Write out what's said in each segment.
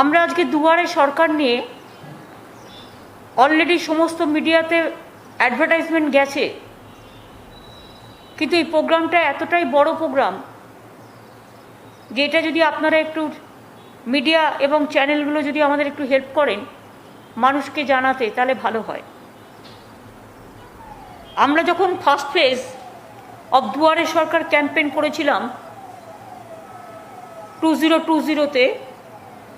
আমরা আজকে দুয়ারে সরকার নিয়ে অলরেডি সমস্ত মিডিয়াতে অ্যাডভার্টাইজমেন্ট গেছে, কিন্তু এই প্রোগ্রামটা এতটাই বড় প্রোগ্রাম যে এটা যদি আপনারা একটু মিডিয়া এবং চ্যানেলগুলো যদি আমাদের একটু হেল্প করেন মানুষকে জানাতে, তাহলে ভালো হয়। আমরা যখন ফার্স্ট ফেজ অফ দুয়ারে সরকার ক্যাম্পেইন করেছিলাম 2020-তে,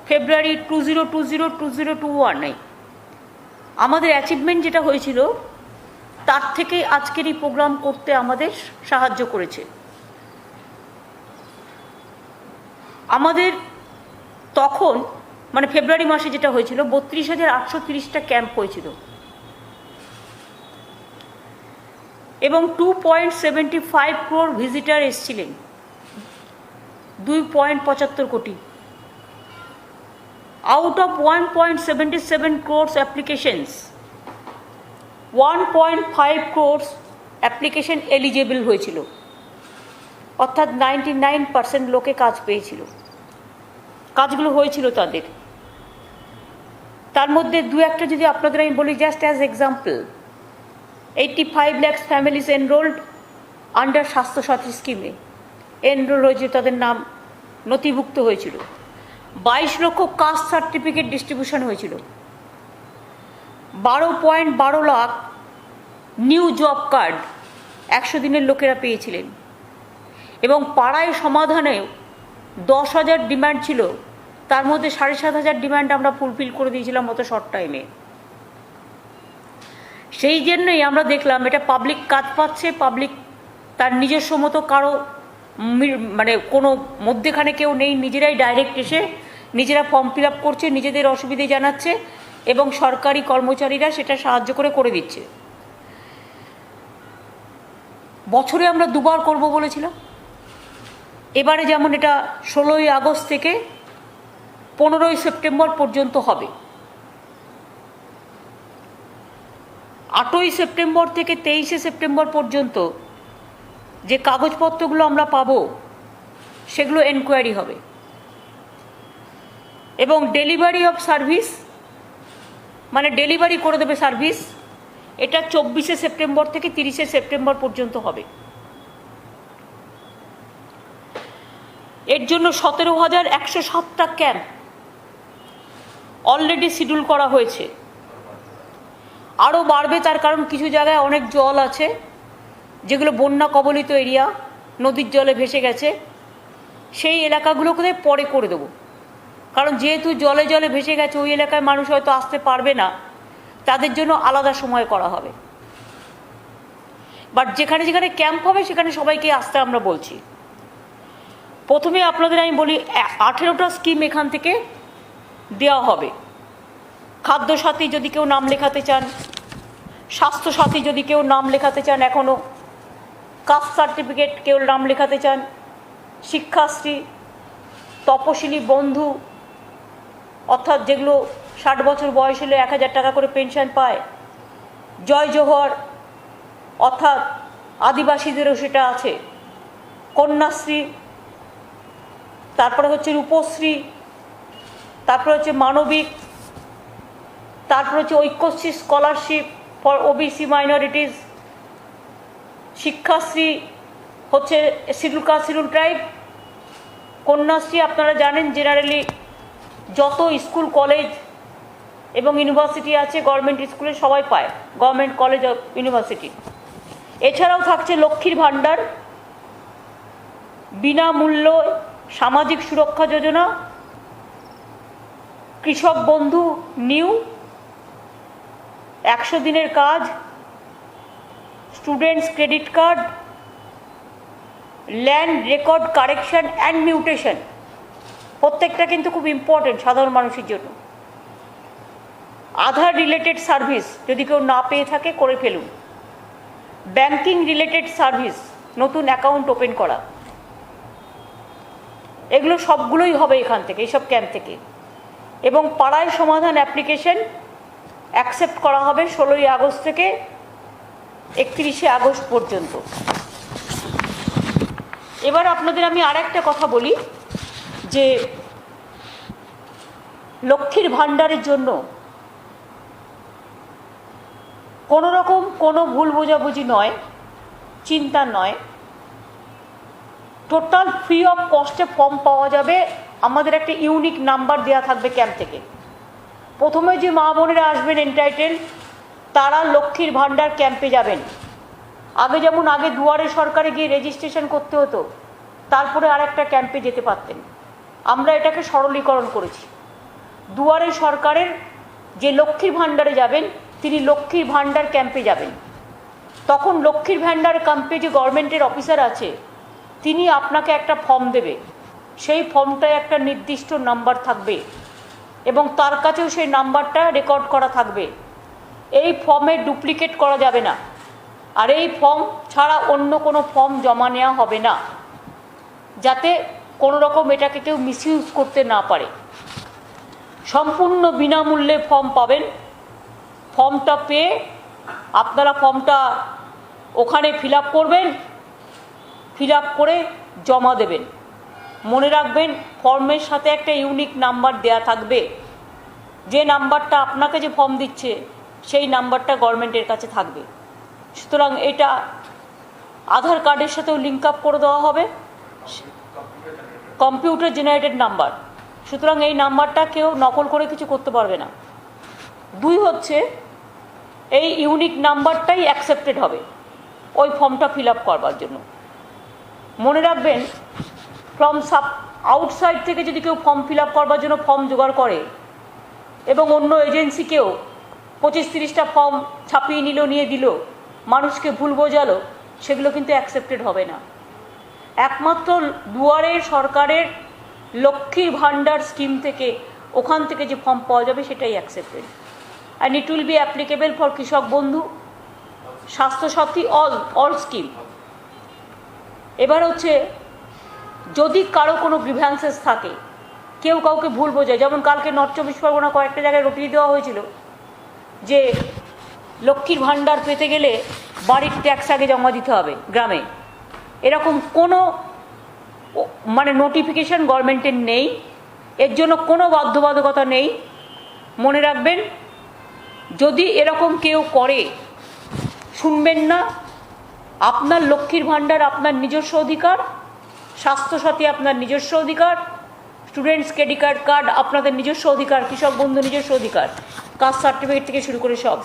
ফেব্রুয়ারি 2020-2021, আমাদের অ্যাচিভমেন্ট যেটা হয়েছিল তার থেকে আজকের এই প্রোগ্রাম করতে আমাদের সাহায্য করেছে। আমাদের তখন মানে ফেব্রুয়ারি মাসে যেটা হয়েছিল 32,830টা ক্যাম্প হয়েছিল এবং 2.75 crore ভিজিটার এসেছিলেন, 2.75 কোটি। Out of 1.77 crores applications, 1.5 crores application eligible হয়েছিল, অর্থাৎ 99% লোকে কাজ পেয়েছিল, কাজগুলো হয়েছিল তাদের। তার মধ্যে দু একটা যদি আপনাদের আমি বলি, just as example, 85 lakhs families enrolled under Swasthya Sathi স্কিমে এনরোল হয়েছিল, তাদের নাম নথিভুক্ত হয়েছিল। 22 লক্ষ কাস্ট সার্টিফিকেট ডিস্ট্রিবিউশন হয়েছিল। 12.12 লাখ নিউ জব কার্ড 100 দিনের লোকেরা পেয়েছিলেন এবং পাড়ায় সমাধানে 10,000 ডিমান্ড ছিল, তার মধ্যে 7,500 ডিমান্ড আমরা ফুলফিল করে দিয়েছিলাম অত শর্ট টাইমে। সেই জন্যই আমরা দেখলাম এটা পাবলিক কাজ পাচ্ছে, পাবলিক তার নিজস্ব মতো কারো মানে কোনো মধ্যেখানে কেউ নেই, নিজেরাই ডাইরেক্ট এসে নিজেরা ফর্ম ফিল আপ করছে, নিজেদের অসুবিধে জানাচ্ছে এবং সরকারি কর্মচারীরা সেটা সাহায্য করে দিচ্ছে। বছরে আমরা দুবার করব বলেছিলাম, এবারে যেমন এটা 16ই আগস্ট থেকে 15ই সেপ্টেম্বর পর্যন্ত হবে। 8ই সেপ্টেম্বর থেকে 23শে সেপ্টেম্বর পর্যন্ত যে কাগজপত্রগুলো আমরা পাবো সেগুলো এনকোয়ারি হবে এবং ডেলিভারি অফ সার্ভিস মানে ডেলিভারি করে দেবে সার্ভিস, এটা 24শে সেপ্টেম্বর থেকে 30শে সেপ্টেম্বর পর্যন্ত হবে। এর জন্য 17,107টা ক্যাম্প অলরেডি শিডিউল করা হয়েছে, আরও বাড়বে। তার কারণ কিছু জায়গায় অনেক জল আছে যেগুলো বন্যা কবলিত এরিয়া, নদীর জলে ভেসে গেছে, সেই এলাকাগুলোকে পরে করে দেবো। কারণ যেহেতু জলে জলে ভেসে গেছে ওই এলাকায় মানুষ হয়তো আসতে পারবে না, তাদের জন্য আলাদা সময় করা হবে। বাট যেখানে যেখানে ক্যাম্প হবে সেখানে সবাইকে আসতে আমরা বলছি। প্রথমে আপনাদের আমি বলি 18টা স্কিম এখান থেকে দেওয়া হবে। খাদ্যসাথী যদি কেউ নাম লেখাতে চান, স্বাস্থ্যসাথী যদি কেউ নাম লেখাতে চান, এখনও কাস্ট সার্টিফিকেট কেউ নাম লেখাতে চান, শিক্ষাশ্রী, তপশিলি বন্ধু অর্থাৎ যেগুলো 60 বছর বয়স হলে 1,000 টাকা করে পেনশন পায়, জয় জোহর অর্থাৎ আদিবাসীদেরও সেটা আছে, কন্যাশ্রী, তারপরে হচ্ছে রূপশ্রী, তারপরে হচ্ছে মানবিক, তারপরে হচ্ছে Aikyashree scholarship for OBC minorities, Shikshashree হচ্ছে schedule caste schedule tribe, Kanyashree আপনারা জানেন জেনারেলি যত স্কুল কলেজ এবং ইউনিভার্সিটি আছে গভর্নমেন্ট স্কুলে সবাই পায়, গভর্নমেন্ট কলেজ ইউনিভার্সিটি। এছাড়াও থাকছে লক্ষ্মীর ভাণ্ডার, বিনামূল্য সামাজিক সুরক্ষা যোজনা, কৃষক বন্ধু নিউ, 100 দিনের কাজ, students credit card, land record correction and mutation, প্রত্যেকটা কিন্তু খুব ইম্পর্টেন্ট সাধারণ মানুষের জন্য। আধার রিলেটেড সার্ভিস যদি কেউ না পেয়ে থাকে করে ফেলুন, ব্যাংকিং রিলেটেড সার্ভিস, নতুন অ্যাকাউন্ট ওপেন করা, এগুলো সবগুলোই হবে এখান থেকে, এইসব ক্যাম্প থেকে। এবং পাড়ায় সমাধান অ্যাপ্লিকেশন অ্যাকসেপ্ট করা হবে 16ই আগস্ট থেকে 31শে আগস্ট পর্যন্ত। এবার আপনাদের আমি আর একটা কথা বলি যে লক্ষ্মীর ভাণ্ডারের জন্য কোনো রকম কোনো ভুল বোঝাবুঝি নয়, চিন্তা নয়, টোটাল ফ্রি অফ কস্টে ফর্ম পাওয়া যাবে। আমাদের একটা ইউনিক নাম্বার দেওয়া থাকবে ক্যাম্প থেকে। প্রথমে যে মা বোনেরা আসবেন এন্টাইটেল, তারা লক্ষ্মীর ভাণ্ডার ক্যাম্পে যাবেন। আগে যেমন আগে দুয়ারে সরকারে গিয়ে রেজিস্ট্রেশন করতে হতো, তারপরে আর একটা ক্যাম্পে যেতে পারতেন। আমরা এটাকে সরলীকরণ করেছি। দুয়ারে সরকারের যে লক্ষ্মীর ভাণ্ডারে যাবেন, তিনি লক্ষ্মীর ভাণ্ডার ক্যাম্পে যাবেন। তখন লক্ষ্মীর ভাণ্ডার ক্যাম্পে যে গভর্নমেন্টের অফিসার আছে, তিনি আপনাকে একটা ফর্ম দেবে। সেই ফর্মটায় একটা নির্দিষ্ট নাম্বার থাকবে এবং তার কাছেও সেই নাম্বারটা রেকর্ড করা থাকবে। এই ফর্মে ডুপ্লিকেট করা যাবে না, আর এই ফর্ম ছাড়া অন্য কোনো ফর্ম জমা নেওয়া হবে না, যাতে কোনো রকম এটাকে কেউ মিসইউজ করতে না পারে। সম্পূর্ণ বিনামূল্যে ফর্ম পাবেন। ফর্মটা পেয়ে আপনারা ফর্মটা ওখানে ফিল আপ করবেন, ফিল আপ করে জমা দেবেন। মনে রাখবেন, ফর্মের সাথে একটা ইউনিক নাম্বার দেয়া থাকবে। যে নাম্বারটা আপনাকে যে ফর্ম দিচ্ছে, সেই নাম্বারটা গভর্নমেন্টের কাছে থাকবে। সুতরাং এটা আধার কার্ডের সাথেও লিঙ্ক আপ করে দেওয়া হবে, কম্পিউটার জেনারেটেড নাম্বার। সুতরাং এই নাম্বারটা কেউ নকল করে কিছু করতে পারবে না। দুই হচ্ছে, এই ইউনিক নাম্বারটাই অ্যাকসেপ্টেড হবে ওই ফর্মটা ফিল আপ করবার জন্য। মনে রাখবেন, ফ্রম আউটসাইড থেকে যদি কেউ ফর্ম ফিল আপ করবার জন্য ফর্ম জোগাড় করে এবং অন্য এজেন্সিকেও 25-30টা ফর্ম ছাপিয়ে নিল, নিয়ে দিল, মানুষকে ভুল বোঝালো, সেগুলো কিন্তু অ্যাকসেপ্টেড হবে না। একমাত্র দুয়ারে সরকারের লক্ষ্মীর ভাণ্ডার স্কিম থেকে, ওখান থেকে যে ফর্ম পাওয়া যাবে, সেটাই accepted. And it will be applicable for কৃষক বন্ধু, স্বাস্থ্যসাথী, অল স্কিম। এবার হচ্ছে, যদি কারো কোনো গ্রিভ্যান্সেস থাকে, কেউ কাউকে ভুল বোঝায়, যেমন কালকে নর্থ 24 পরগনা কয়েকটা জায়গায় রটিয়ে দেওয়া হয়েছিল যে লক্ষ্মীর ভাণ্ডার পেতে গেলে বাড়ির ট্যাক্স আগে জমা দিতে হবে গ্রামে। এরকম কোনো নোটিফিকেশন গভর্নমেন্টের নেই, এর জন্য কোনো বাধ্যবাধকতা নেই। মনে রাখবেন, যদি এরকম কেউ করে, শুনবেন না। আপনার লক্ষ্মীর ভাণ্ডার আপনার নিজস্ব অধিকার, স্বাস্থ্যসাথী আপনার নিজস্ব অধিকার, স্টুডেন্টস ক্রেডিট কার্ড আপনাদের নিজস্ব অধিকার, কৃষক বন্ধু নিজস্ব অধিকার, কাস্ট সার্টিফিকেট থেকে শুরু করে সব।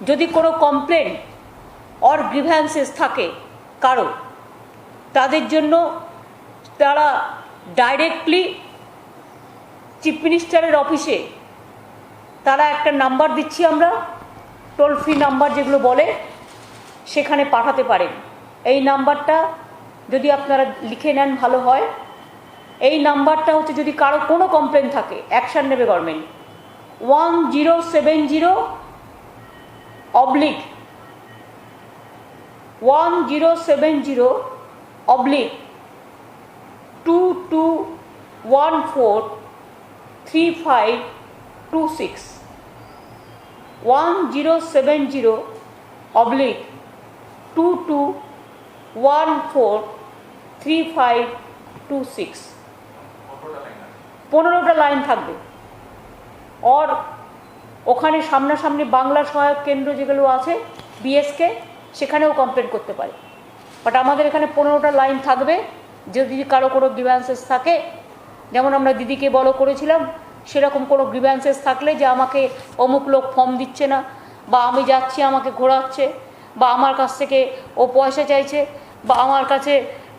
যদি কোনো কমপ্লেন অর গ্রিভ্যান্সেস থাকে কারো, তাদের জন্য তারা ডাইরেক্টলি চিফ মিনিস্টারের অফিসে, তারা একটা নাম্বার দিচ্ছি আমরা, টোল ফ্রি নাম্বার যেগুলো বলে, সেখানে পাঠাতে পারেন। এই নাম্বারটা যদি আপনারা লিখে নেন ভালো হয়। এই নাম্বারটা হচ্ছে, যদি কারো কোনো কমপ্লেন থাকে, অ্যাকশান নেবে গভর্নমেন্ট। 1070/22143526 1070/22143526 15টা লাইন থাকবে। আর ওখানে সামনাসামনি বাংলা সহায়ক কেন্দ্র যেগুলো আছে, বিএসকে, সেখানেও কমপ্লেন করতে পারে। বাট আমাদের এখানে 15টা লাইন থাকবে। যদি কারো কোনো গ্রিভ্যান্সেস থাকে, যেমন আমরা দিদিকে বলো করেছিলাম, সেরকম কোনো গ্রিভ্যান্সেস থাকলে, যে আমাকে অমুক লোক ফর্ম দিচ্ছে না, বা আমি যাচ্ছি আমাকে ঘোরাচ্ছে, বা আমার কাছ থেকে ও পয়সা চাইছে, বা আমার কাছে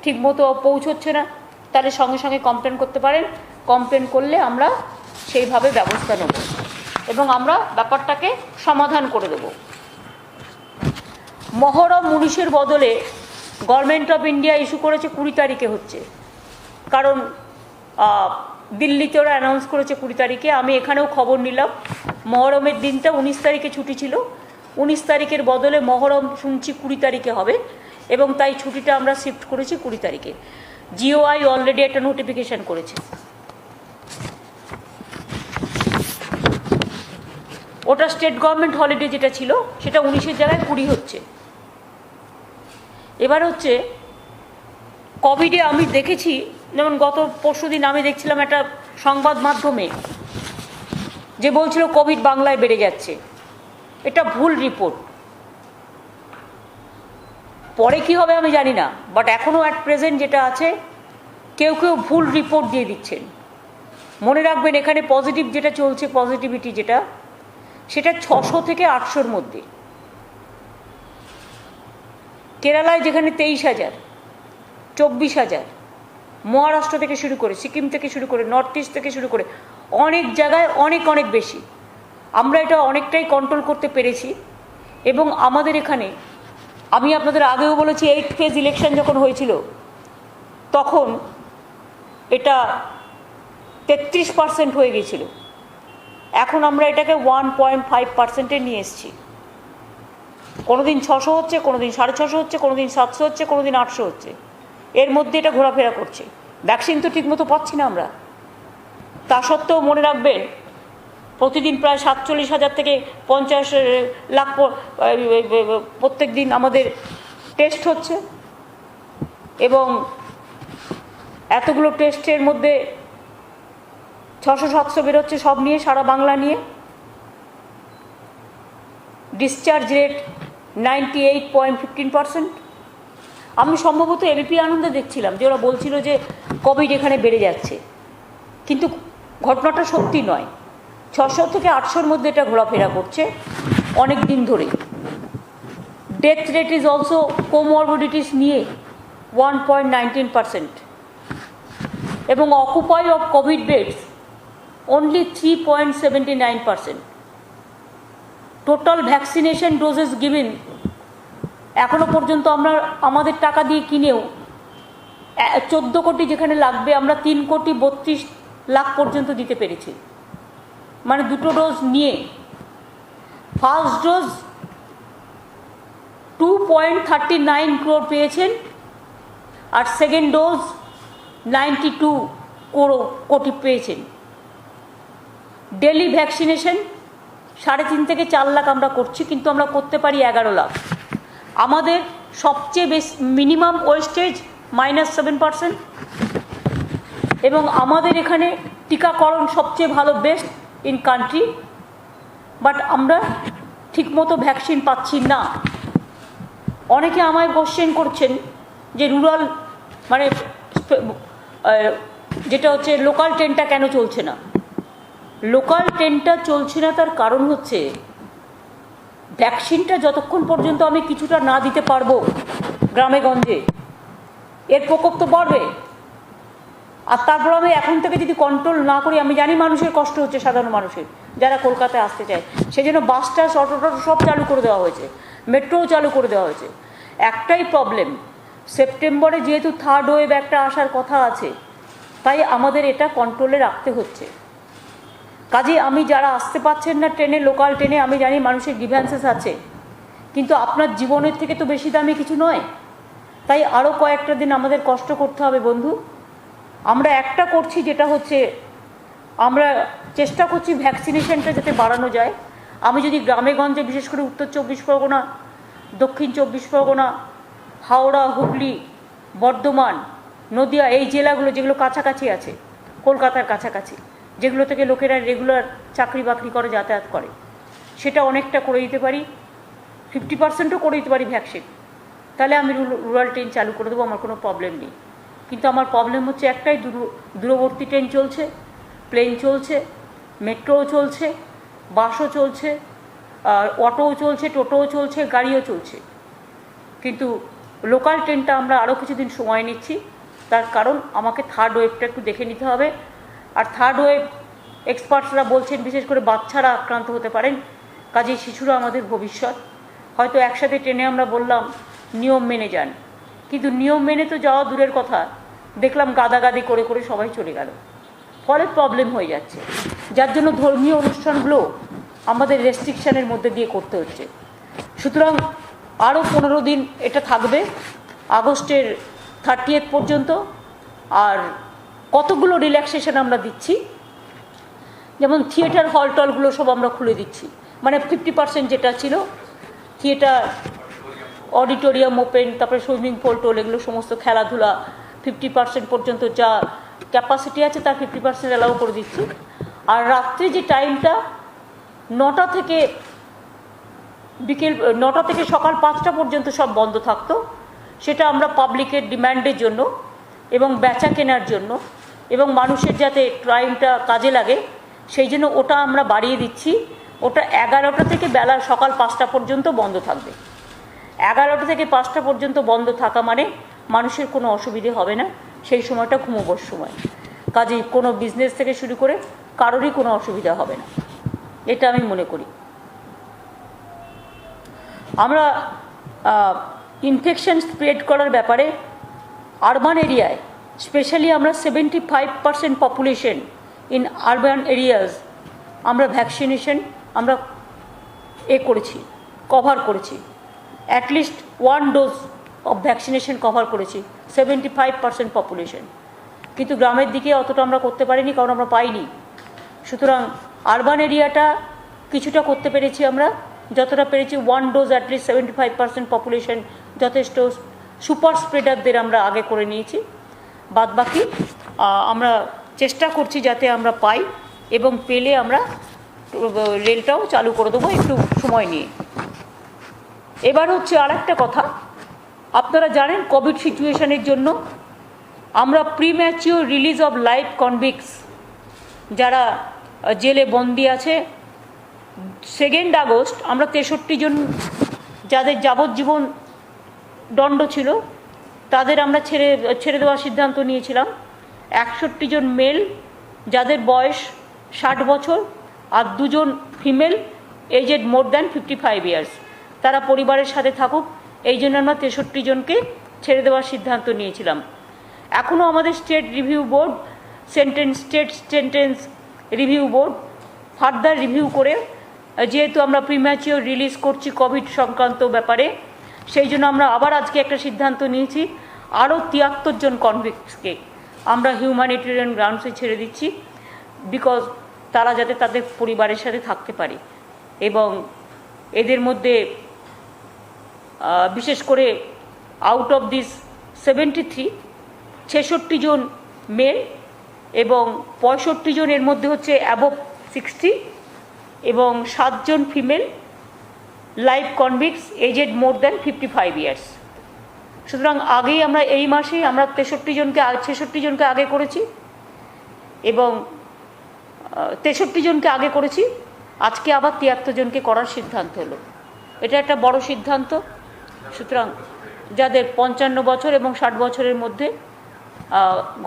ঠিকমতো পৌঁছচ্ছে না, তাহলে সঙ্গে সঙ্গে কমপ্লেন করতে পারেন। কমপ্লেন করলে আমরা সেইভাবে ব্যবস্থা নেব এবং আমরা ব্যাপারটাকে সমাধান করে দেব। মহরম 19-এর বদলে গভর্নমেন্ট অফ ইন্ডিয়া ইস্যু করেছে 20 তারিখে হচ্ছে, কারণ দিল্লিতে ওরা অ্যানাউন্স করেছে 20 তারিখে। আমি এখানেও খবর নিলাম, মহরমের দিনটা 19 তারিখে ছুটি ছিল, 19 তারিখের বদলে মহরম শুনছি 20 তারিখে হবে, এবং তাই ছুটিটা আমরা শিফট করেছি 20 তারিখে। জিওআই অলরেডি একটা নোটিফিকেশান করেছে। ওটা স্টেট গভর্নমেন্ট হলিডে যেটা ছিল, সেটা 19-এর জায়গায় 20 হচ্ছে। এবার হচ্ছে, কোভিডে আমি দেখেছি, যেমন গত পরশুদিন আমি দেখছিলাম একটা সংবাদ মাধ্যমে যে বলছিল কোভিড বাংলায় বেড়ে যাচ্ছে, এটা ভুল রিপোর্ট। পরে কি হবে আমি জানি না, বাট এখনও অ্যাট প্রেজেন্ট যেটা আছে, কেউ কেউ ভুল রিপোর্ট দিয়ে দিচ্ছেন। মনে রাখবেন এখানে পজিটিভ যেটা চলছে, পজিটিভিটি যেটা, সেটা 600 থেকে 800-র মধ্যে। কেরালায় যেখানে 23,000, 24,000, মহারাষ্ট্র থেকে শুরু করে, সিকিম থেকে শুরু করে, নর্থ ইস্ট থেকে শুরু করে অনেক জায়গায় অনেক অনেক বেশি। আমরা এটা অনেকটাই কন্ট্রোল করতে পেরেছি। এবং আমাদের এখানে, আমি আপনাদের আগেও বলেছি, 8th ফেজ ইলেকশন যখন হয়েছিল তখন এটা 33% হয়ে গিয়েছিল। এখন আমরা এটাকে 1.5%-এ নিয়ে এসেছি। কোনোদিন 600 হচ্ছে, কোনোদিন 650 হচ্ছে, কোনোদিন 700 হচ্ছে, কোনোদিন 800 হচ্ছে। এর মধ্যে এটা ঘোরাফেরা করছে। ভ্যাকসিন তো ঠিকমতো পাচ্ছি না আমরা। তা সত্ত্বেও মনে রাখবেন প্রতিদিন প্রায় 47,000 থেকে 50 লাখ প্রত্যেক দিন আমাদের টেস্ট হচ্ছে। এবং এতগুলো টেস্টের মধ্যে 600-700 বেরোচ্ছে সব নিয়ে, সারা বাংলা নিয়ে। Discharge rate 98.15%। আমি সম্ভবত এবিপি আনন্দে দেখছিলাম যে ওরা বলছিল যে কোভিড এখানে বেড়ে যাচ্ছে, কিন্তু ঘটনাটা সত্যি নয়। 600 থেকে 800-র মধ্যে এটা ঘোরাফেরা করছে অনেক দিন ধরেই। Death rate is also comorbidities নিয়ে 1.19%। এবং occupy of Covid beds only 3.79%. Total vaccination doses given এখনও পর্যন্ত আমরা আমাদের টাকা দিয়ে কিনেও 14 কোটি যেখানে লাগবে আমরা 3.32 লাখ পর্যন্ত দিতে পেরেছি। মানে দুটো ডোজ নিয়ে। ফার্স্ট ডোজ 2.39 crore পেয়েছেন, আর সেকেন্ড ডোজ 92 কোটি পেয়েছেন। ডেলি ভ্যাকসিনেশন 3.5 থেকে 4 লাখ আমরা করছি, কিন্তু আমরা করতে পারি 11 লাখ। আমাদের সবচেয়ে বেশি মিনিমাম ওয়েস্টেজ -7%। এবং আমাদের এখানে টিকাকরণ সবচেয়ে ভালো, বেস্ট ইন কান্ট্রি। বাট আমরা ঠিকমতো ভ্যাকসিন পাচ্ছি না। অনেকে আমায় কোশ্চেন করছেন যে রুরাল মানে যেটা হচ্ছে লোকাল ট্রেনটা কেন চলছে না। লোকাল ট্রেনটা চলছে না তার কারণ হচ্ছে ভ্যাকসিনটা যতক্ষণ পর্যন্ত আমি কিছুটা না দিতে পারবো গ্রামে গঞ্জে, এর প্রকোপ তো বাড়বে। আর তারপর আমি এখন থেকে যদি কন্ট্রোল না করি, আমি জানি মানুষের কষ্ট হচ্ছে, সাধারণ মানুষের যারা কলকাতায় আসতে চায়, সেই জন্য বাস টাস অটো টটো সব চালু করে দেওয়া হয়েছে, মেট্রোও চালু করে দেওয়া হয়েছে। একটাই প্রবলেম, সেপ্টেম্বরে যেহেতু থার্ড ওয়েভ একটা আসার কথা আছে, তাই আমাদের এটা কন্ট্রোলে রাখতে হচ্ছে। কাজে আমি যারা আসতে পারছেন না ট্রেনে, লোকাল ট্রেনে, আমি জানি মানুষের গ্রিভ্যান্সেস আছে, কিন্তু আপনার জীবনের থেকে তো বেশি দামি কিছু নয়। তাই আরও কয়েকটা দিন আমাদের কষ্ট করতে হবে বন্ধু। আমরা একটা করছি, যেটা হচ্ছে আমরা চেষ্টা করছি ভ্যাকসিনেশনটা যাতে বাড়ানো যায়। আমি যদি গ্রামে গঞ্জে, বিশেষ করে উত্তর 24 পরগনা, দক্ষিণ 24 পরগনা, হাওড়া, হুগলি, বর্ধমান, নদিয়া, এই জেলাগুলো যেগুলো কাছাকাছি আছে, কলকাতার কাছাকাছি, যেগুলো থেকে লোকেরা রেগুলার চাকরি বাকরি করে যাতায়াত করে, সেটা অনেকটা করে দিতে পারি, 50%ও করে দিতে পারি ভ্যাকসিন, তাহলে আমি রুরাল ট্রেন চালু করে দেবো, আমার কোনো প্রবলেম নেই। কিন্তু আমার প্রবলেম হচ্ছে একটাই, দূরবর্তী ট্রেন চলছে, প্লেন চলছে, মেট্রোও চলছে, বাসও চলছে, অটোও চলছে, টোটোও চলছে, গাড়িও চলছে, কিন্তু লোকাল ট্রেনটা আমরা আরও কিছুদিন সময় নিচ্ছি। তার কারণ আমাকে থার্ড ওয়েভটা একটু দেখে নিতে হবে। আর থার্ড ওয়েভ এক্সপার্টসরা বলছেন বিশেষ করে বাচ্চারা আক্রান্ত হতে পারেন, কাজেই শিশুরা আমাদের ভবিষ্যৎ। হয়তো একসাথে ট্রেনে আমরা বললাম নিয়ম মেনে যান, কিন্তু নিয়ম মেনে তো যাওয়া দূরের কথা, দেখলাম গাদাগাদি করে করে সবাই চলে গেল, ফলে প্রবলেম হয়ে যাচ্ছে। যার জন্য ধর্মীয় অনুষ্ঠানগুলো আমাদের রেস্ট্রিকশানের মধ্যে দিয়ে করতে হচ্ছে। সুতরাং আরও 15 দিন এটা থাকবে, আগস্টের 30 পর্যন্ত। আর কতগুলো রিল্যাক্সেশন আমরা দিচ্ছি, যেমন থিয়েটার হল টলগুলো সব আমরা খুলে দিচ্ছি, মানে 50% যেটা ছিল থিয়েটার, অডিটোরিয়াম ওপেন, তারপরে সুইমিং পুল টোল, এগুলো সমস্ত খেলাধুলা 50% পর্যন্ত যা ক্যাপাসিটি আছে তার 50% অ্যালাউ করে দিচ্ছি। আর রাত্রে যে টাইমটা 9টা থেকে বিকেল 9টা থেকে সকাল 5টা পর্যন্ত সব বন্ধ থাকতো, সেটা আমরা পাবলিকের ডিম্যান্ডের জন্য এবং বেচা কেনার জন্য এবং মানুষের যাতে টাইমটা কাজে লাগে সেই জন্য ওটা আমরা বাড়িয়ে দিচ্ছি। ওটা 11টা থেকে বেলা সকাল 5টা পর্যন্ত বন্ধ থাকবে। 11টা থেকে 5টা পর্যন্ত বন্ধ থাকা মানে মানুষের কোনো অসুবিধে হবে না, সেই সময়টা ঘুমোবার সময়। কাজেই কোনো বিজনেস থেকে শুরু করে কারোরই কোনো অসুবিধা হবে না, এটা আমি মনে করি। আমরা ইনফেকশন স্প্রেড করার ব্যাপারে আরবান এরিয়ায় স্পেশালি আমরা 75% পপুলেশন ইন আরবান এরিয়াজ আমরা ভ্যাকসিনেশন আমরা করেছি, কভার করেছি। At least 1 dose of vaccination cover করেছি 75% পপুলেশন। কিন্তু গ্রামের দিকে অতটা আমরা করতে পারিনি, কারণ আমরা পাইনি। সুতরাং আরবান এরিয়াটা কিছুটা করতে পেরেছি আমরা, যতটা পেরেছি। 1 ডোজ অ্যাটলিস্ট 75% পপুলেশন যথেষ্ট। সুপার স্প্রেডারদের আমরা আগে করে নিয়েছি। বাদবাকি আমরা চেষ্টা করছি যাতে আমরা পাই, এবং পেলে আমরা রেলটাও চালু করে দেবো একটু সময় নিয়ে। এবার হচ্ছে আর একটা কথা, আপনারা জানেন কোভিড সিচুয়েশনের জন্য আমরা প্রিম্যাচিওর রিলিজ অফ লাইফ কনভিক্টস যারা জেলে বন্দি আছে, 2 আগস্ট আমরা 63 জন যাদের যাবজ্জীবন দণ্ড ছিল তাদের আমরা ছেড়ে দেওয়ার সিদ্ধান্ত নিয়েছিলাম। 61 জন মেল যাদের বয়স 60 বছর, আর 2 জন female aged more than 55 years, তারা পরিবারের সাথে থাকুক, এই জন্য আমরা 63 জনকে ছেড়ে দেওয়ার সিদ্ধান্ত নিয়েছিলাম। এখনও আমাদের state sentence review board further review করে, যেহেতু আমরা প্রিম্যাচিওর রিলিজ করছি কোভিড সংক্রান্ত ব্যাপারে, সেই জন্য আমরা আবার আজকে একটা সিদ্ধান্ত নিয়েছি, আরও 73 জন কনভিক্টসকে আমরা হিউম্যানিটেরিয়ান গ্রাউন্ডসে ছেড়ে দিচ্ছি, বিকজ তারা যাতে তাদের পরিবারের সাথে থাকতে পারে। এবং এদের মধ্যে বিশেষ করে আউট অফ দিস 73, 66 জন মেল এবং 65 জন এর মধ্যে হচ্ছে অ্যাবভ 60, এবং 7 জন female life convicts aged more than 55 years. সুতরাং আগেই আমরা এই মাসেই আমরা 66 জনকে আগে করেছি, এবং 63 জনকে আগে করেছি, আজকে আবার 73 জনকে করার সিদ্ধান্ত হলো। এটা একটা বড় সিদ্ধান্ত। সুতরাং যাদের 55 বছর এবং 60 বছরের মধ্যে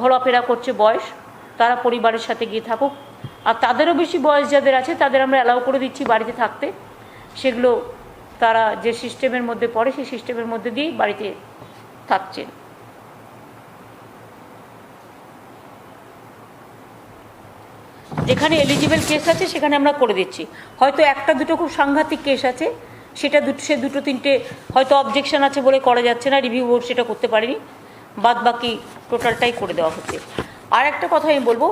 ঘোরাফেরা করছে বয়স, তারা পরিবারের সাথে গিয়ে থাকুক। আর তাদেরও বেশি বয়স যাদের আছে তাদের আমরা অ্যালাউ করে দিচ্ছি বাড়িতে থাকতে, সেগুলো তারা যে সিস্টেমের মধ্যে পড়ে সেই সিস্টেমের মধ্যে দিয়েই বাড়িতে থাকছেন। যেখানে এলিজিবল কেস আছে সেখানে আমরা করে দিচ্ছি। হয়তো 1-2 খুব সাংঘাতিক কেস আছে, সেটা সে 2-3টে হয়তো অবজেকশন আছে বলে করা যাচ্ছে না, রিভিউ বোর্ড সেটা করতে পারেনি, বাদ বাকি টোটালটাই করে দেওয়া হচ্ছে। আর একটা কথা আমি বলবো,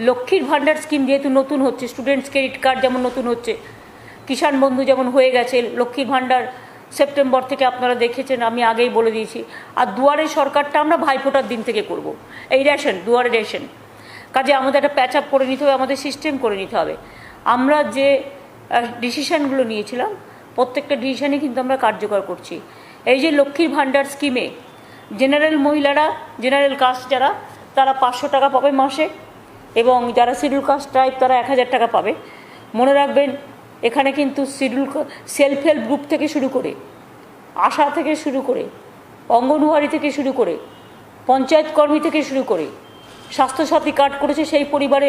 লক্ষ্মীর ভাণ্ডার স্কিম যেহেতু নতুন হচ্ছে, স্টুডেন্টস ক্রেডিট কার্ড যেমন নতুন হচ্ছে, কিষাণ বন্ধু যেমন হয়ে গেছে, লক্ষ্মীর ভাণ্ডার সেপ্টেম্বর থেকে আপনারা দেখেছেন, আমি আগেই বলে দিয়েছি। আর দুয়ারে সরকারটা আমরা ভাইফোঁটার দিন থেকে করব। এই রেশন, দুয়ারে রেশন, কাজে আমাদের একটা প্যাচ আপ করে নিতে হবে, আমাদের সিস্টেম করে নিতে হবে। আমরা যে ডিসিশানগুলো নিয়েছিলাম প্রত্যেকটা ডিসিশানই কিন্তু আমরা কার্যকর করছি। এই যে লক্ষ্মীর ভাণ্ডার স্কিমে জেনারেল মহিলারা, জেনারেল কাস্ট যারা, তারা 500 টাকা পাবে মাসে, এবং যারা শিডিউল কাস্ট ট্রাইব তারা 1000 টাকা পাবে। মনে রাখবেন, এখানে কিন্তু সেলফ হেল্প গ্রুপ থেকে শুরু করে, আশা থেকে শুরু করে, অঙ্গনওয়াড়ি থেকে শুরু করে, পঞ্চায়েত কর্মী থেকে শুরু করে, স্বাস্থ্যসাথী কার্ড করেছে সেই পরিবারে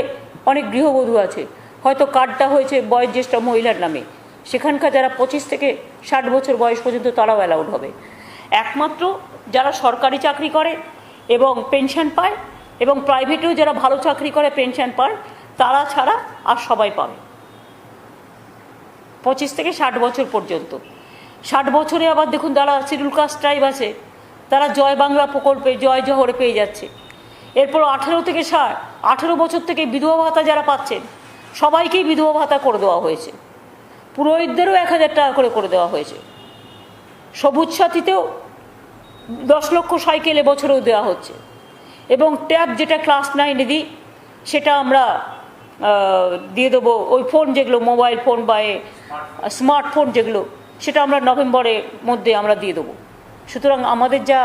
অনেক গৃহবধূ আছে, হয়তো কার্ডটা হয়েছে বয়োজ্যেষ্ঠ মহিলার নামে, সেখানকার যারা 25 থেকে 60 বছর বয়স পর্যন্ত তারাও অ্যালাউড হবে। একমাত্র যারা সরকারি চাকরি করে এবং পেনশন পায়, এবং প্রাইভেটেও যারা ভালো চাকরি করে পেনশন পায়, তারা ছাড়া আর সবাই পাবে 25 থেকে 60 বছর পর্যন্ত। 60 বছরে আবার দেখুন যারা শিডিউল কাস্ট ট্রাইব আছে তারা জয় বাংলা প্রকল্পে জয় জহরে পেয়ে যাচ্ছে। এরপর 18 থেকে 60, 18 বছর থেকে বিধবা ভাতা যারা পাচ্ছেন সবাইকেই বিধবা ভাতা করে দেওয়া হয়েছে। পুরোহিতদেরও 1000 টাকা করে দেওয়া হয়েছে। সবুজ সাথীতেও 10 লক্ষ সাইকেল এবছরেও দেওয়া হচ্ছে। এবং ট্যাব যেটা ক্লাস 9 দিই, সেটা আমরা দিয়ে দেবো ওই ফোন যেগুলো মোবাইল ফোন বা স্মার্টফোন যেগুলো, সেটা আমরা নভেম্বরের মধ্যে আমরা দিয়ে দেবো। সুতরাং আমাদের যা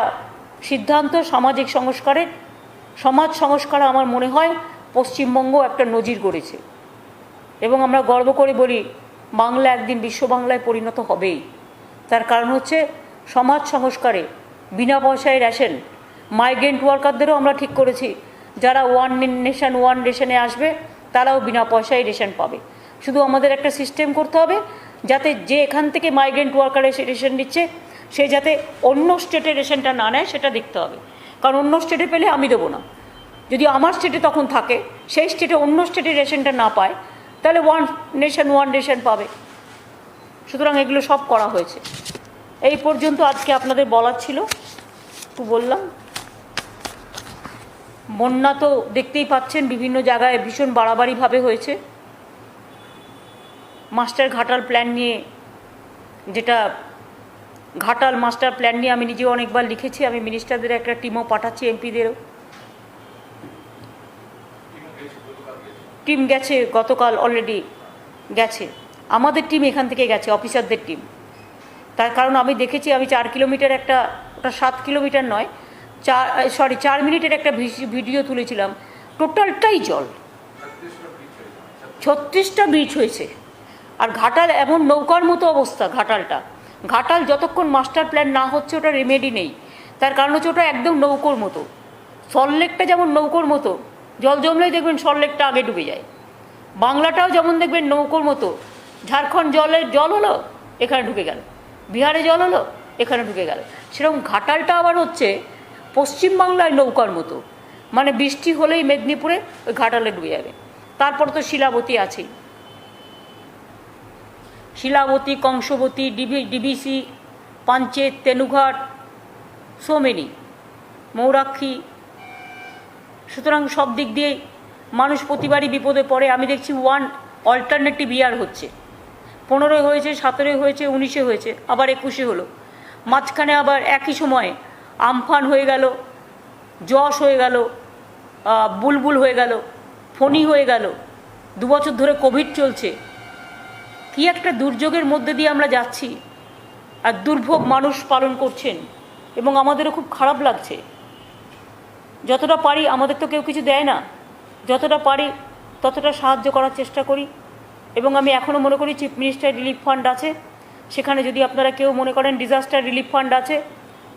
সিদ্ধান্ত সামাজিক সংস্কারের, সমাজ সংস্কার আমার মনে হয় পশ্চিমবঙ্গ একটা নজির গড়েছে এবং আমরা গর্ব করে বলি বাংলা একদিন বিশ্ব বাংলায় পরিণত হবেই। তার কারণ হচ্ছে সমাজ সংস্কারে বিনা পয়সায় রেশন, মাইগ্রেন্ট ওয়ার্কারদেরও আমরা ঠিক করেছি যারা ওয়ান নেশন ওয়ান রেশনে আসবে তারাও বিনা পয়সায় রেশন পাবে। শুধু আমাদের একটা সিস্টেম করতে হবে যাতে যে এখান থেকে মাইগ্রেন্ট ওয়ার্কার এসে রেশন নিচ্ছে সে যাতে অন্য স্টেটে রেশনটা না নেয় সেটা দেখতে হবে। কারণ অন্য স্টেটে পেলে আমি দেবো না, যদি আমার স্টেটে তখন থাকে সেই স্টেটে অন্য স্টেটে রেশনটা না পায় তাহলে ওয়ান নেশন ওয়ান রেশন পাবে। সুতরাং এগুলো সব করা হয়েছে। এই পর্যন্ত আজকে আপনাদের বলার ছিল, একটু বললাম। বন্যা তো দেখতেই পাচ্ছেন বিভিন্ন জায়গায় ভীষণ বাড়াবাড়িভাবে হয়েছে। মাস্টার ঘাটাল প্ল্যান নিয়ে, যেটা ঘাটাল মাস্টার প্ল্যান নিয়ে আমি নিজেও অনেকবার লিখেছি, আমি মিনিস্টারদের একটা টিমও পাঠাচ্ছি, এমপিদেরও টিম গেছে, গতকাল অলরেডি গেছে। আমাদের টিম এখান থেকে গেছে, অফিসারদের টিম। তার কারণ আমি দেখেছি, আমি 4 কিলোমিটার একটা, ওটা 7 কিলোমিটার নয়, 4 মিনিটের একটা ভিডিও তুলেছিলাম, টোটালটাই জল, 36টা ব্রিজ হয়েছে। আর ঘাটাল এমন নৌকার মতো অবস্থা, ঘাটাল যতক্ষণ মাস্টার প্ল্যান না হচ্ছে ওটা রেমেডি নেই। তার কারণ হচ্ছে ওটা একদম নৌকোর মতো। সল্টলেকটা যেমন নৌকোর মতো, জল জমলেই দেখবেন সল্টলেকটা আগে ডুবে যায়। বাংলাটাও যেমন দেখবেন নৌকোর মতো, ঝাড়খণ্ড জল হলো এখানে ঢুকে গেল, বিহারে জল হলো এখানে ঢুকে গেল। সেরকম ঘাটালটা আবার হচ্ছে পশ্চিমবাংলায় নৌকার মতো, মানে বৃষ্টি হলেই মেদিনীপুরে ওই ঘাটালে ডুবে যাবে। তারপর তো শিলাবতী আছেই, Shilabati, Kangsabati, DVC, Panchet, Tenughat, so many, Mayurakshi. সুতরাং সব দিক দিয়ে মানুষ প্রতিবারই বিপদে পড়ে। আমি দেখছি ওয়ান অল্টারনেটিভ ইয়ার হচ্ছে, 15 হয়েছে, 17 হয়েছে, 19 হয়েছে, আবার 21 হলো। মাঝখানে আবার একই সময়ে আমফান হয়ে গেল, যশ হয়ে গেল, বুলবুল হয়ে গেল, ফণী হয়ে গেল। 2 বছর ধরে কোভিড চলছে। কি একটা দুর্যোগের মধ্যে দিয়ে আমরা যাচ্ছি, আর দুর্ভোগ মানুষ পালন করছেন এবং আমাদেরও খুব খারাপ লাগছে। যতটা পারি, আমাদের তো কেউ কিছু দেয় না, যতটা পারি ততটা সাহায্য করার চেষ্টা করি। এবং আমি এখনও মনে করি চিফ মিনিস্টার রিলিফ ফান্ড আছে, সেখানে যদি আপনারা কেউ মনে করেন ডিজাস্টার রিলিফ ফান্ড আছে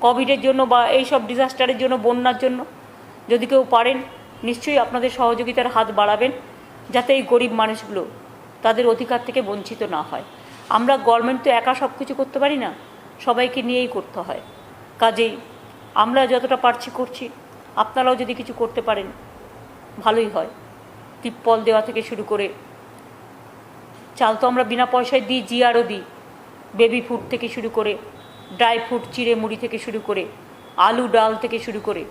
কোভিডের জন্য বা এই সব ডিজাস্টারের জন্য, বন্যার জন্য, যদি কেউ পারেন নিশ্চয়ই আপনাদের সহযোগিতার হাত বাড়াবেন, যাতে এই গরিব মানুষগুলো তাদের অধিকার থেকে বঞ্চিত না হয়। আমরা গভর্নমেন্ট তো একা সব কিছু করতে পারি না, সবাইকে নিয়েই করতে হয়। কাজেই আমরা যতটা পারছি করছি, আপনারাও যদি কিছু করতে পারেন ভালোই হয়। তিপ্পল দেওয়া থেকে শুরু করে, চাল তো আমরা বিনা পয়সায় দিই, জিআরও দিই, বেবি ফুড থেকে শুরু করে, ড্রাই ফ্রুট, চিড়ে মুড়ি থেকে শুরু করে, আলু ডাল থেকে শুরু করে,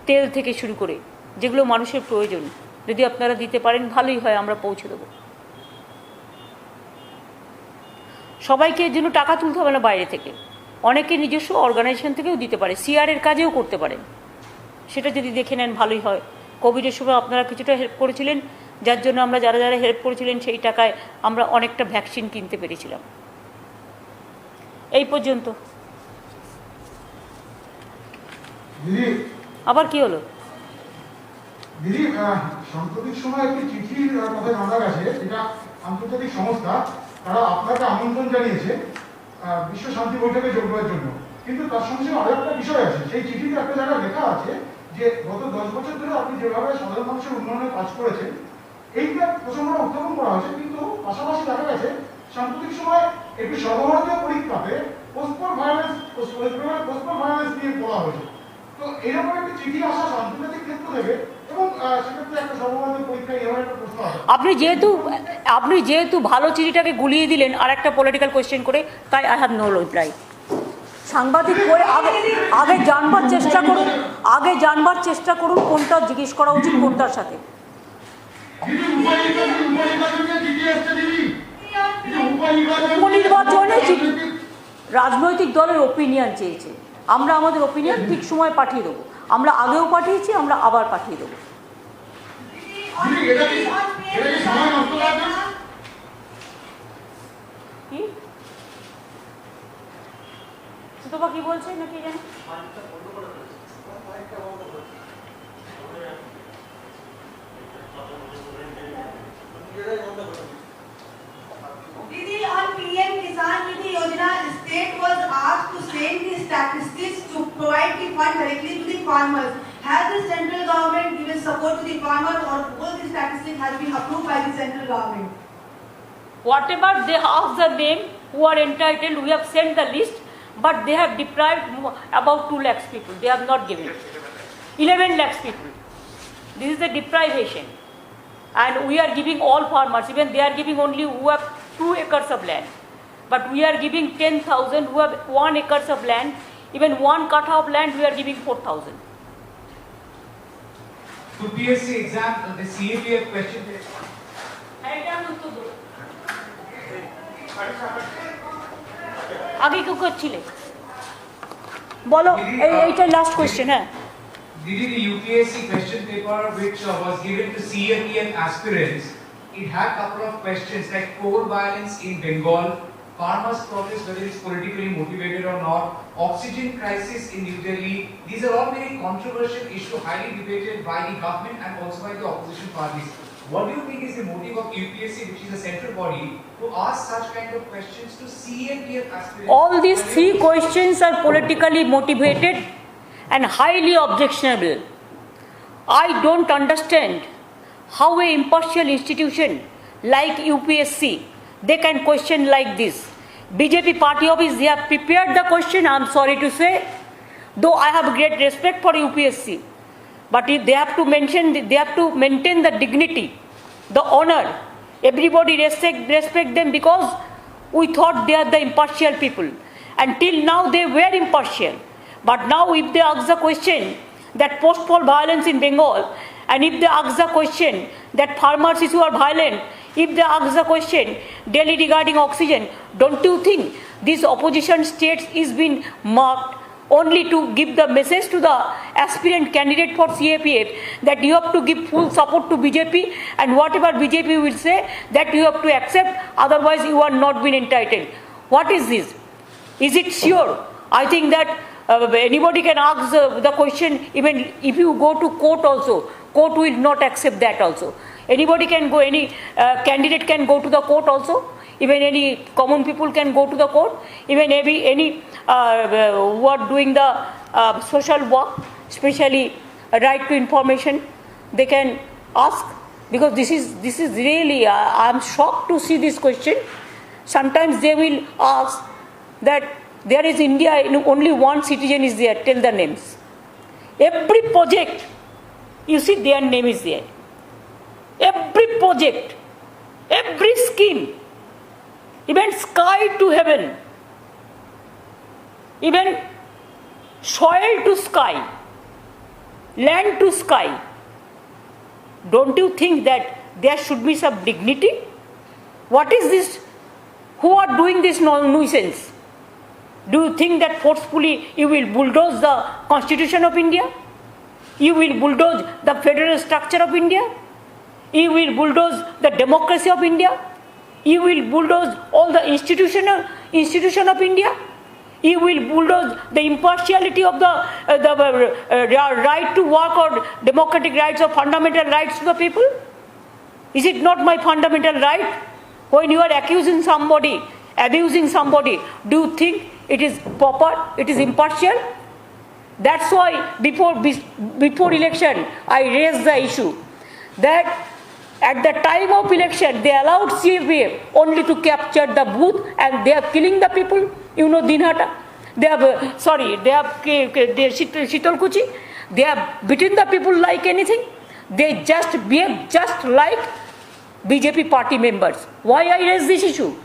তেল থেকে শুরু করে, যেগুলো মানুষের প্রয়োজন যদি আপনারা দিতে পারেন ভালোই হয়, আমরা পৌঁছে দেবো। সবাইকে এর জন্য টাকা তুলতে হবে না বাইরে থেকে, অনেকে নিজস্ব অর্গানাইজেশন থেকেও দিতে পারে, সিআরের কাজেও করতে পারেন। সেটা যদি দেখে নেন ভালোই হয়। কোভিডের সময় আপনারা কিছুটা হেল্প করেছিলেন, যার জন্য আমরা যারা যারা হেল্প করেছিলেন সেই টাকায় আমরা অনেকটা ভ্যাকসিন কিনতে পেরেছিলাম। এই পর্যন্ত। আবার কি হলো দিদি? সাম্প্রতিক সময় একটি চিঠির কথা জানা গেছে, এটা আন্তর্জাতিক সংস্থা, তারা আপনাকে আমন্ত্রণ জানিয়েছে বিশ্ব শান্তি বৈঠকে যোগ দেওয়ার জন্য। কিন্তু তার সঙ্গে আরো একটা বিষয় আছে, সেই চিঠিতে একটা জায়গায় লেখা আছে যে গত 10 বছর ধরে আপনি যেভাবে সাধারণ মানুষের উন্নয়নে কাজ করেছেন, এইটা প্রসঙ্গটা উত্থাপন করা হয়েছে। কিন্তু পাশাপাশি দেখা গেছে সাম্প্রতিক সময় একটি সর্বভারতীয় পরীক্ষাতে পোস্টপোন ভায়োলেন্স নিয়ে বলা হয়েছে। তো এরকম একটা চিঠি আসা আন্তর্জাতিক ক্ষেত্র থেকে, এবং সেক্ষেত্রে একটা সর্বভারতীয় পরীক্ষা এভাবে একটা প্রশ্ন আসে। আপনি যেহেতু ভালো চিঠিটাকে গুলিয়ে দিলেন আর একটা পলিটিক্যাল কোয়েশ্চেন করে, তাই আই হ্যাভ নো রিপ্লাই। সাংবাদিক করে আগে জানবার চেষ্টা করুন কোনটা জিজ্ঞেস করা উচিত কোনটার সাথে। উপনির্বাচনে রাজনৈতিক দলের ওপিনিয়ন চেয়েছে, আমরা আমাদের ওপিনিয়ন ঠিক সময় পাঠিয়ে দেবো। আমরা আগেও পাঠিয়েছি, আমরা আবার পাঠিয়ে দেবো। দিদি এটা কি সময় নষ্ট করার জন্য? কি সুতপা কি বলছে নাকি জানি Didi, on PM Kisan Nidhi Yojana, state was asked to send the statistics to provide the fund directly to the farmers. Has the central government given support to the farmers, or all the statistics has been approved by the central government? whatever they ask the name who are entitled, we have sent the list, but they have deprived about 2 lakhs people. They have not given 11 lakhs people. This is the deprivation, and we are giving all farmers. Even they are giving only who have 2 acres of land, but we are giving 10,000 who have 1 acres of land. Even 1 kattha of land we are giving 4,000. To PSC exam, the CAPF question. আগে কেউ করছিলে বলো এইটা last question হ্যাঁ Did the UPSC question paper which was given to CAPF aspirants, it had a couple of questions like coal violence in Bengal, farmers' protest whether it's politically motivated or not, oxygen crisis in New Delhi. These are all very controversial issues, highly debated by the government and also by the opposition parties. What do you think is the motive of UPSC, which is a central body, to ask such kind of questions to CAPF aspirants? all these 3 questions are politically motivated and highly objectionable. I don't understand how a impartial institution like UPSC, they can question like this. BJP party office, they have prepared the question, I'm sorry to say, though I have great respect for UPSC, but if they have to maintain the dignity, the honor. Everybody respect them because we thought they are the impartial people. Until now they were impartial. But now if they ask the question that post-poll violence in Bengal, and if they ask the question that farmers who are violent, if they ask the question daily regarding oxygen, don't you think this opposition states is being marked only to give the message to the aspirant candidate for CAPF that you have to give full support to BJP, and whatever BJP will say that you have to accept, otherwise you are not been entitled. What is this? Is it sure? I think that anybody can ask the question, even if you go to court also, court will not accept that also. Anybody can go, any candidate can go to the court also, even any common people can go to the court, even any who are doing the social work, especially right to information, they can ask, because this is really I am shocked to see this question. Sometimes they will ask that there is India, only one citizen is there, tell the names. Every project, you see their name is there. Every project, every scheme, even sky to heaven, even soil to sky, land to sky. Don't you think that there should be some dignity? What is this? Who are doing this nuisance? Do you think that forcefully you will bulldoze the Constitution of India? You will bulldoze the federal structure of India? You will bulldoze the democracy of India? You will bulldoze all the institution of India? You will bulldoze the impartiality of the right to work or democratic rights or fundamental rights to the people? Is it not my fundamental right? When you are accusing somebody, abusing somebody, do you think it is proper, it is impartial? That's why before election I raised the issue that at the time of election they allowed CAPF only to capture the booth, and they are killing the people. You know Dinhata, they have Shitalkuchi, they have beaten the people like anything. They just behave just like BJP party members. Why I raise this issue?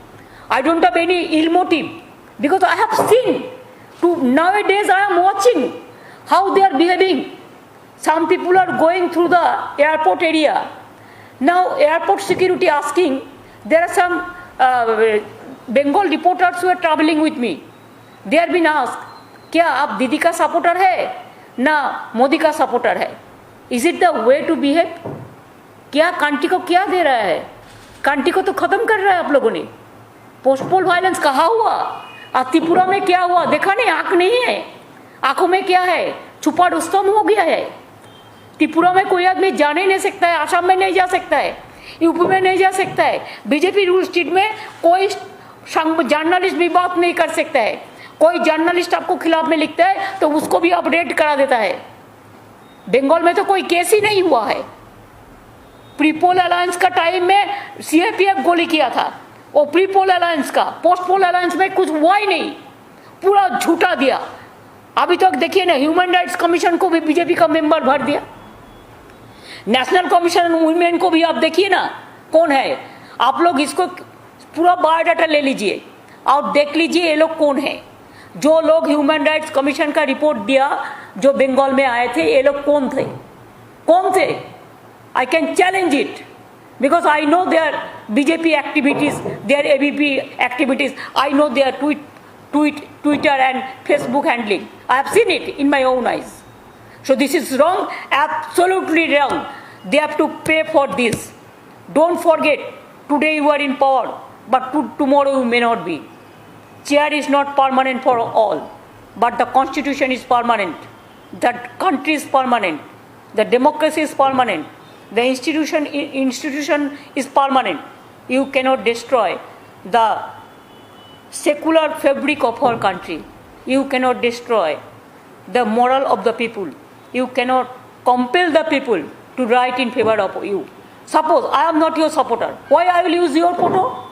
I don't have any ill motive, because I have seen nowadays I am watching how they are behaving. Some people are going through the airport area. Now airport security asking, there are some Bengal reporters who are traveling with me. They have been asked, क्या आप दीदी का supporter है ना मोदी का supporter है? Is it the way to behave? क्या कांटी को क्या दे रहा है? कांटी को तो खत्म कर रहा है आप लोगों ने। पोस्टपोल वायलेंस कहाँ हुआ? त्रिपुरा में क्या हुआ देखा नहीं? आंख नहीं है, आंखों में क्या है? छुपा रुस्तम हो गया है। त्रिपुरा में कोई आदमी जा नहीं सकता है, आसाम में नहीं जा सकता है, यूपी में नहीं जा सकता है। बीजेपी रूल स्टेट में कोई जर्नलिस्ट भी बात नहीं कर सकता है। कोई जर्नलिस्ट आपको खिलाफ में लिखता है तो उसको भी अपडेट करा देता है। बंगाल में तो कोई केस ही नहीं हुआ है। प्रीपोल अलायंस का टाइम में सीएपीएफ गोली किया था, वो प्रीपोल अलायंस का। पोस्ट पोल अलायंस में कुछ हुआ ही नहीं, पूरा झूठा दिया। अभी तक देखिए ना, ह्यूमन राइट्स कमीशन को भी बीजेपी का मेंबर भर दिया। नेशनल कमीशन वुमेन को भी आप देखिए ना कौन है। आप लोग इसको पूरा बायोडाटा ले लीजिए और देख लीजिए ये लोग कौन है। जो लोग ह्यूमन राइट्स कमीशन का रिपोर्ट दिया, जो बंगाल में आए थे, ये लोग कौन थे? कौन थे? I can challenge it because I know their BJP activities, their ABP activities. I know their Twitter and Facebook handling. I have seen it in my own eyes. So this is wrong, absolutely wrong. They have to pay for this. Don't forget, today you are in power, but tomorrow you may not be. Chair is not permanent for all, but the constitution is permanent. The country is permanent. The democracy is permanent. The institution is permanent. You cannot destroy the secular fabric of our country. You cannot destroy the moral of the people. You cannot compel the people to write in favor of you. Suppose I am not your supporter. Why I will use your photo?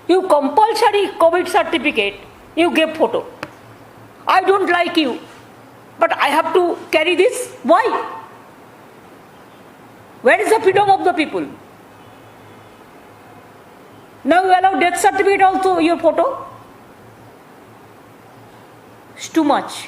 You compulsory COVID certificate, you give photo. I don't like you, but I have to carry this. Why? Where is the freedom of the people? Now you allow death certificate also, your photo? It's too much.